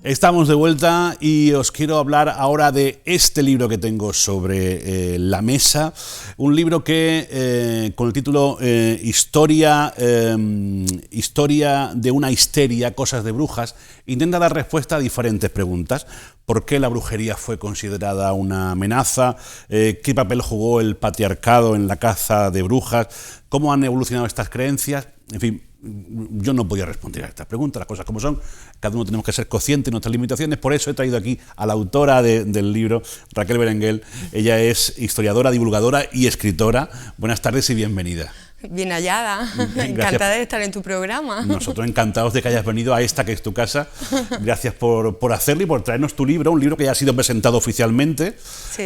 Estamos de vuelta y os quiero hablar ahora de este libro que tengo sobre la mesa, un libro que con el título Historia de una histeria, cosas de brujas, intenta dar respuesta a diferentes preguntas. ¿Por qué la brujería fue considerada una amenaza? ¿Qué papel jugó el patriarcado en la caza de brujas? ¿Cómo han evolucionado estas creencias? En fin, yo no podía responder a estas preguntas, las cosas como son. Cada uno tenemos que ser conscientes de nuestras limitaciones. Por eso he traído aquí a la autora del libro, Raquel Berenguel. Ella es historiadora, divulgadora y escritora. Buenas tardes y bienvenida. Bien hallada, encantada de estar en tu programa. Nosotros encantados de que hayas venido a esta que es tu casa. Gracias por hacerlo y por traernos tu libro, un libro que ya ha sido presentado oficialmente, sí,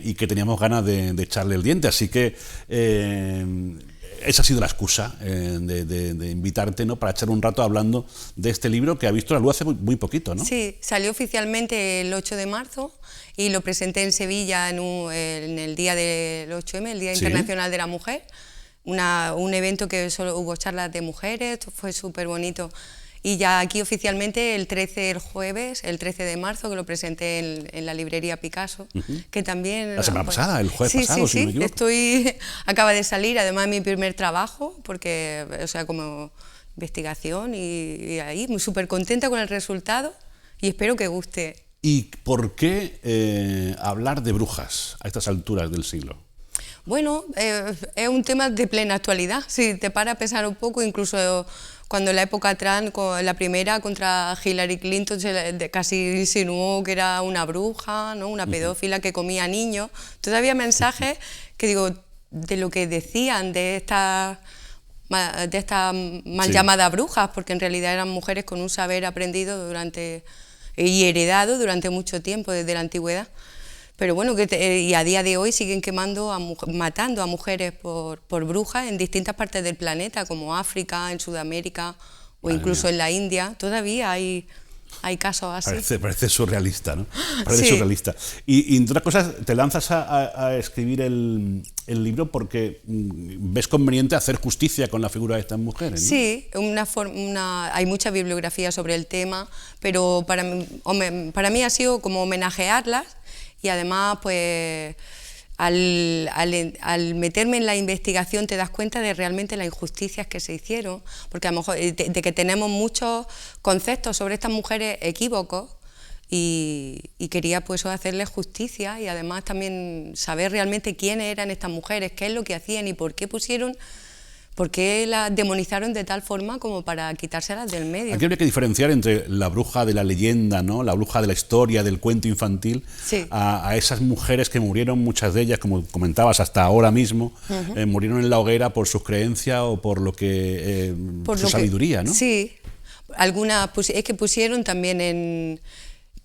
y que teníamos ganas de echarle el diente. Así que esa ha sido la excusa de invitarte, ¿no?, para echar un rato hablando de este libro que ha visto la luz hace muy poquito, ¿no? Sí, salió oficialmente el 8 de marzo y lo presenté en Sevilla en el día del 8M, el Día Internacional de la Mujer. Un evento que solo hubo charlas de mujeres, fue súper bonito. Y ya aquí oficialmente el jueves, el 13 de marzo, que lo presenté en la librería Picasso, que también... La semana pasada, el jueves pasado, si no me equivoco. Acaba de salir, además mi primer trabajo, porque, o sea, como investigación y ahí, muy súper contenta con el resultado y espero que guste. ¿Y por qué hablar de brujas a estas alturas del siglo? Bueno, es un tema de plena actualidad. Si te para a pensar un poco, incluso cuando en la época Trump, la primera contra Hillary Clinton, casi insinuó que era una bruja, ¿no?, una pedófila que comía niños. Todavía mensajes que digo, de lo que decían de estas mal llamadas brujas, porque en realidad eran mujeres con un saber aprendido y heredado durante mucho tiempo, desde la antigüedad. Pero bueno, y a día de hoy siguen matando a mujeres por brujas en distintas partes del planeta, como África, en Sudamérica o incluso en la India. Todavía hay casos así. Parece surrealista, ¿no? Parece surrealista. Y entre otras cosas, te lanzas a escribir el libro porque ves conveniente hacer justicia con la figura de estas mujeres, ¿no? Sí, hay mucha bibliografía sobre el tema, pero para mí ha sido como homenajearlas. Y además, pues, al meterme en la investigación te das cuenta de realmente las injusticias que se hicieron, porque a lo mejor de que tenemos muchos conceptos sobre estas mujeres equívocos y quería pues hacerles justicia y además también saber realmente quiénes eran estas mujeres, qué es lo que hacían y por qué las demonizaron de tal forma como para quitárselas del medio. Aquí habría que diferenciar entre la bruja de la leyenda, ¿no?, la bruja de la historia, del cuento infantil, a esas mujeres que murieron, muchas de ellas, como comentabas, hasta ahora mismo, murieron en la hoguera por sus creencias o por su sabiduría, ¿no? Sí, algunas es que pusieron también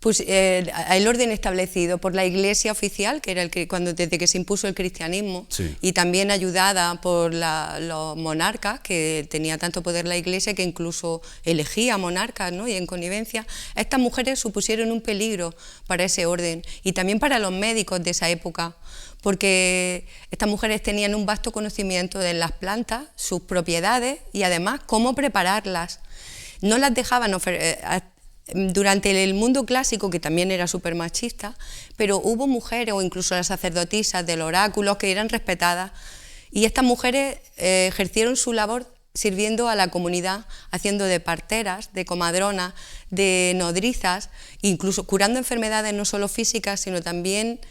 el orden establecido por la Iglesia oficial, que era desde que se impuso el cristianismo, y también ayudada por los monarcas, que tenía tanto poder la Iglesia que incluso elegía monarcas, ¿no?, y en connivencia. Estas mujeres supusieron un peligro para ese orden y también para los médicos de esa época, porque estas mujeres tenían un vasto conocimiento de las plantas, sus propiedades y además cómo prepararlas. No las dejaban durante el mundo clásico, que también era súper machista, pero hubo mujeres o incluso las sacerdotisas del oráculo que eran respetadas y estas mujeres ejercieron su labor sirviendo a la comunidad, haciendo de parteras, de comadronas, de nodrizas, incluso curando enfermedades no solo físicas sino también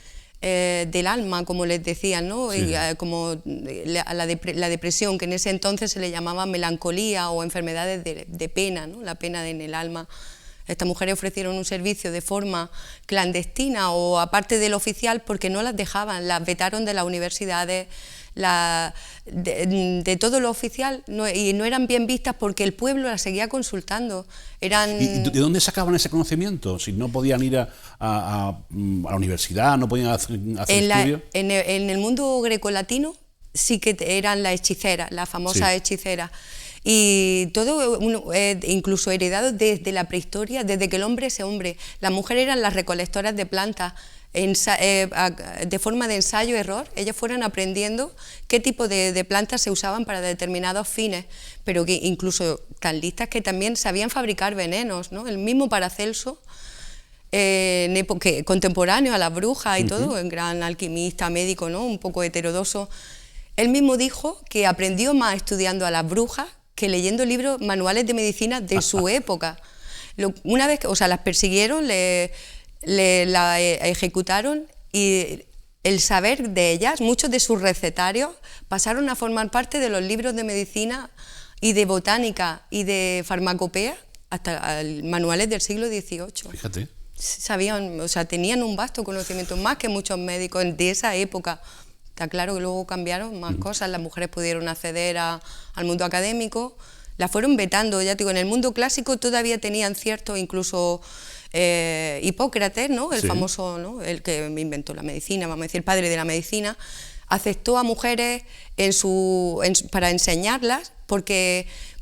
del alma, como les decían, ¿no? Y, como la depresión, que en ese entonces se le llamaba melancolía o enfermedades de pena, ¿no?, la pena en el alma. Estas mujeres ofrecieron un servicio de forma clandestina o aparte del oficial porque no las dejaban, las vetaron de las universidades, de todo lo oficial, y no eran bien vistas porque el pueblo las seguía consultando. ¿Y de dónde sacaban ese conocimiento? Si no podían ir a la universidad, no podían hacer estudios. En el mundo grecolatino sí que eran las hechiceras, las famosas hechiceras. Y todo incluso heredado desde la prehistoria, desde que el hombre es hombre. Las mujeres eran las recolectoras de plantas, de forma de ensayo-error, ellas fueran aprendiendo qué tipo de plantas se usaban para determinados fines, pero que incluso tan listas que también sabían fabricar venenos, ¿no? El mismo Paracelso, contemporáneo a las brujas y todo, un gran alquimista, médico, ¿no? Un poco heterodoxo, él mismo dijo que aprendió más estudiando a las brujas que leyendo libros, manuales de medicina de su época. Una vez que, o sea, las persiguieron, la ejecutaron, y el saber de ellas, muchos de sus recetarios, pasaron a formar parte de los libros de medicina y de botánica y de farmacopea hasta manuales del siglo XVIII. Fíjate. Sabían, o sea, tenían un vasto conocimiento, más que muchos médicos de esa época. Está claro que luego cambiaron más cosas, las mujeres pudieron acceder al mundo académico, las fueron vetando, ya te digo, en el mundo clásico todavía tenían cierto, incluso Hipócrates, ¿no? El famoso, ¿no? El que inventó la medicina, vamos a decir, el padre de la medicina, aceptó a mujeres para enseñarlas,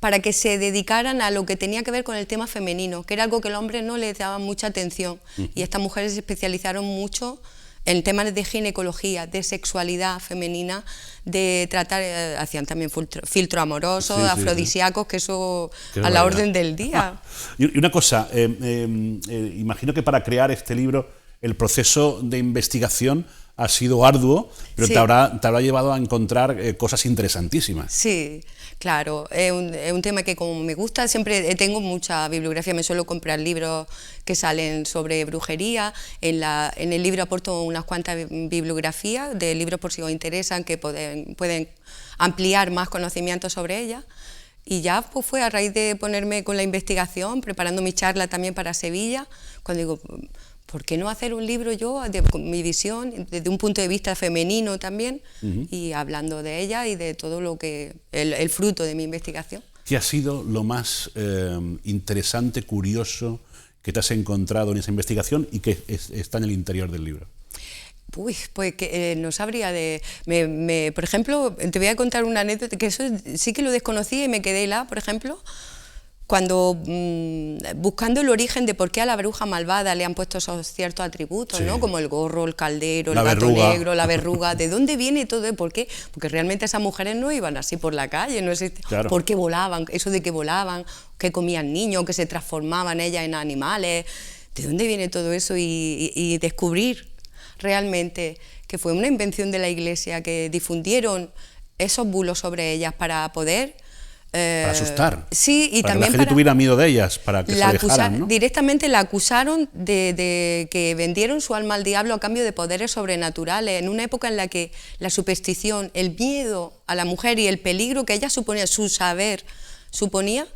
para que se dedicaran a lo que tenía que ver con el tema femenino, que era algo que el hombre no le daba mucha atención, y estas mujeres se especializaron mucho en temas de ginecología, de sexualidad femenina, de tratar, hacían también filtro amoroso, afrodisíacos, que eso a la orden del día. Y una cosa, imagino que para crear este libro el proceso de investigación ha sido arduo, pero te habrá llevado a encontrar cosas interesantísimas. Sí, claro, es un tema que como me gusta, siempre tengo mucha bibliografía, me suelo comprar libros que salen sobre brujería, en el libro aporto unas cuantas bibliografías de libros por si os interesan, que pueden ampliar más conocimientos sobre ella. Y ya pues fue a raíz de ponerme con la investigación, preparando mi charla también para Sevilla, cuando digo, ¿por qué no hacer un libro yo, con mi visión, desde un punto de vista femenino también, y hablando de ella y de todo lo que el fruto de mi investigación? ¿Qué ha sido lo más interesante, curioso que te has encontrado en esa investigación y que está en el interior del libro? Uy, pues que no sabría por ejemplo, te voy a contar una anécdota, que eso sí que lo desconocía y me quedé helada, por ejemplo, cuando buscando el origen de por qué a la bruja malvada le han puesto esos ciertos atributos, ¿no? Como el gorro, el caldero, el gato negro, la verruga, ¿de dónde viene todo? ¿Por qué? Porque realmente esas mujeres no iban así por la calle, no existe. ¿Por qué volaban? Eso de que volaban, que comían niños, que se transformaban ellas en animales, ¿de dónde viene todo eso? Y descubrir realmente que fue una invención de la Iglesia, que difundieron esos bulos sobre ellas para poder... para asustar, sí, y para también que la gente tuviera miedo de ellas, para que se alejaran, ¿no? Directamente la acusaron de que vendieron su alma al diablo a cambio de poderes sobrenaturales, en una época en la que la superstición, el miedo a la mujer y el peligro que ella suponía, su saber suponía,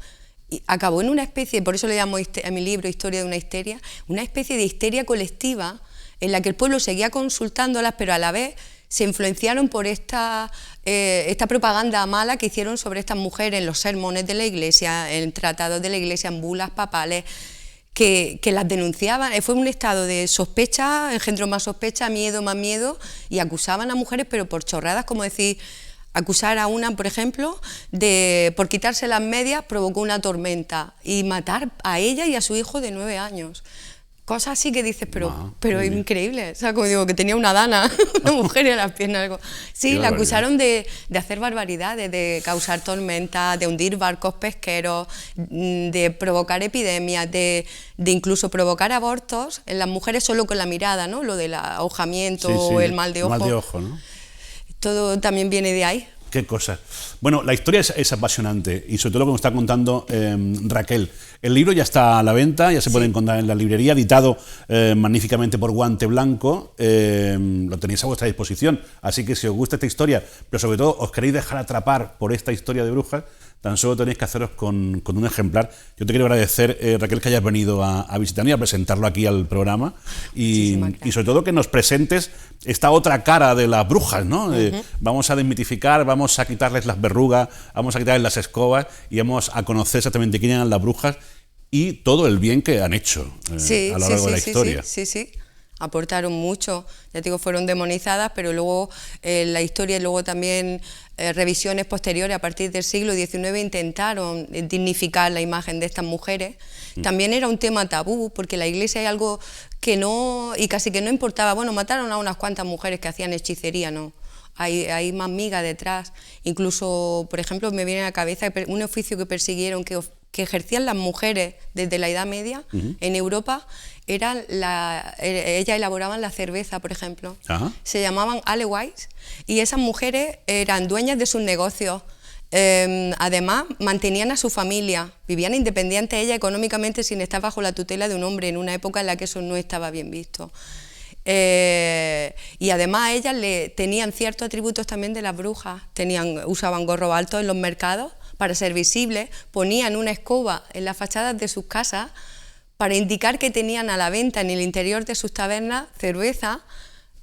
y acabó en una especie, por eso le llamo a mi libro Historia de una especie de histeria colectiva en la que el pueblo seguía consultándolas, pero a la vez se influenciaron por esta propaganda mala que hicieron sobre estas mujeres en los sermones de la Iglesia, en tratados de la Iglesia, en bulas papales, que las denunciaban. Fue un estado de sospecha, engendró más sospecha, miedo, más miedo, y acusaban a mujeres, pero por chorradas, como decir, acusar a una, por ejemplo, por quitarse las medias, provocó una tormenta, y matar a ella y a su hijo de 9 años. Cosas así que dices, pero es increíble. O sea, como digo, que tenía una dana, una mujer en las piernas. Algo. Sí, la acusaron de hacer barbaridades, de causar tormentas, de hundir barcos pesqueros, de provocar epidemias, de incluso provocar abortos en las mujeres solo con la mirada, ¿no? Lo del ahojamiento o el mal de ojo. Mal de ojo, ¿no? Todo también viene de ahí. Qué cosa. Bueno, la historia es apasionante y sobre todo lo que nos está contando Raquel. El libro ya está a la venta, ya se puede encontrar en la librería, editado magníficamente por Guante Blanco. Lo tenéis a vuestra disposición, así que si os gusta esta historia, pero sobre todo os queréis dejar atrapar por esta historia de brujas, tan solo tenéis que haceros con un ejemplar. Yo te quiero agradecer, Raquel, que hayas venido a visitarnos y a presentarlo aquí al programa y sobre todo que nos presentes esta otra cara de las brujas, ¿no? Vamos a desmitificar, vamos a quitarles las verrugas, vamos a quitarles las escobas y vamos a conocer exactamente quiénes eran las brujas y todo el bien que han hecho a lo largo de la historia. Sí. aportaron mucho, ya te digo, fueron demonizadas, pero luego la historia y luego también revisiones posteriores a partir del siglo XIX intentaron dignificar la imagen de estas mujeres. También era un tema tabú, porque la Iglesia hay algo que no, y casi que no importaba, bueno, mataron a unas cuantas mujeres que hacían hechicería, ¿no? Hay más miga detrás, incluso, por ejemplo, me viene a la cabeza un oficio que persiguieron, que ejercían las mujeres desde la Edad Media en Europa, ellas elaboraban la cerveza, por ejemplo. Se llamaban alewives, y esas mujeres eran dueñas de sus negocios. Además, mantenían a su familia, vivían independientes ellas económicamente sin estar bajo la tutela de un hombre, en una época en la que eso no estaba bien visto. Y además ellas tenían ciertos atributos también de las brujas, usaban gorros altos en los mercados para ser visibles, ponían una escoba en las fachadas de sus casas para indicar que tenían a la venta en el interior de sus tabernas cerveza,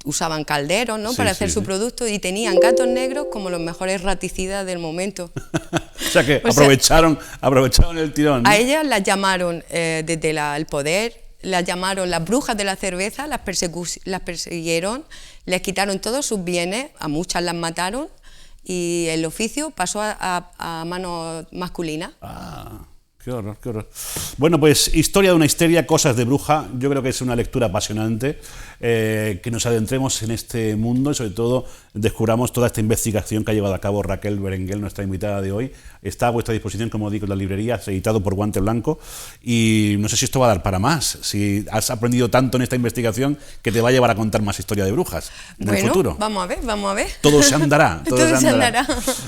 usaban calderos, ¿no? Para hacer su producto, y tenían gatos negros como los mejores raticidas del momento. O sea que aprovecharon el tirón, ¿no? A ellas las llamaron desde el poder, las llamaron las brujas de la cerveza, las persiguieron, les quitaron todos sus bienes, a muchas las mataron, y el oficio pasó a manos masculinas. Qué horror, qué horror. Bueno, pues Historia de una histeria, cosas de bruja. Yo creo que es una lectura apasionante, que nos adentremos en este mundo y sobre todo descubramos toda esta investigación que ha llevado a cabo Raquel Berenguel, nuestra invitada de hoy. Está a vuestra disposición, como digo, en las librerías, editado por Guante Blanco, y no sé si esto va a dar para más, si has aprendido tanto en esta investigación que te va a llevar a contar más historia de brujas en el futuro. Vamos a ver. Todo se andará. Todo se andará.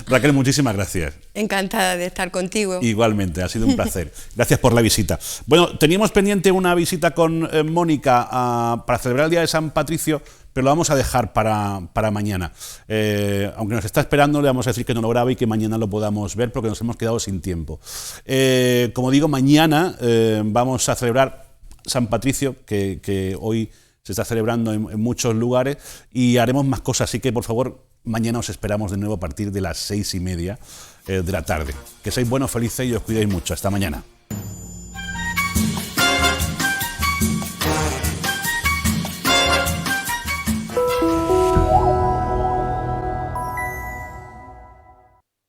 Raquel, muchísimas gracias. Encantada de estar contigo. Igualmente, ha sido un placer. Gracias por la visita. Bueno, teníamos pendiente una visita con Mónica para celebrar el Día de San Patricio, pero lo vamos a dejar para mañana. Aunque nos está esperando, le vamos a decir que no lo grabe y que mañana lo podamos ver, porque nos hemos quedado sin tiempo. Como digo, mañana vamos a celebrar San Patricio, que hoy se está celebrando en muchos lugares, y haremos más cosas, así que por favor, mañana os esperamos de nuevo a partir de las 6:30 de la tarde. Que seáis buenos, felices y os cuidéis mucho. Hasta mañana.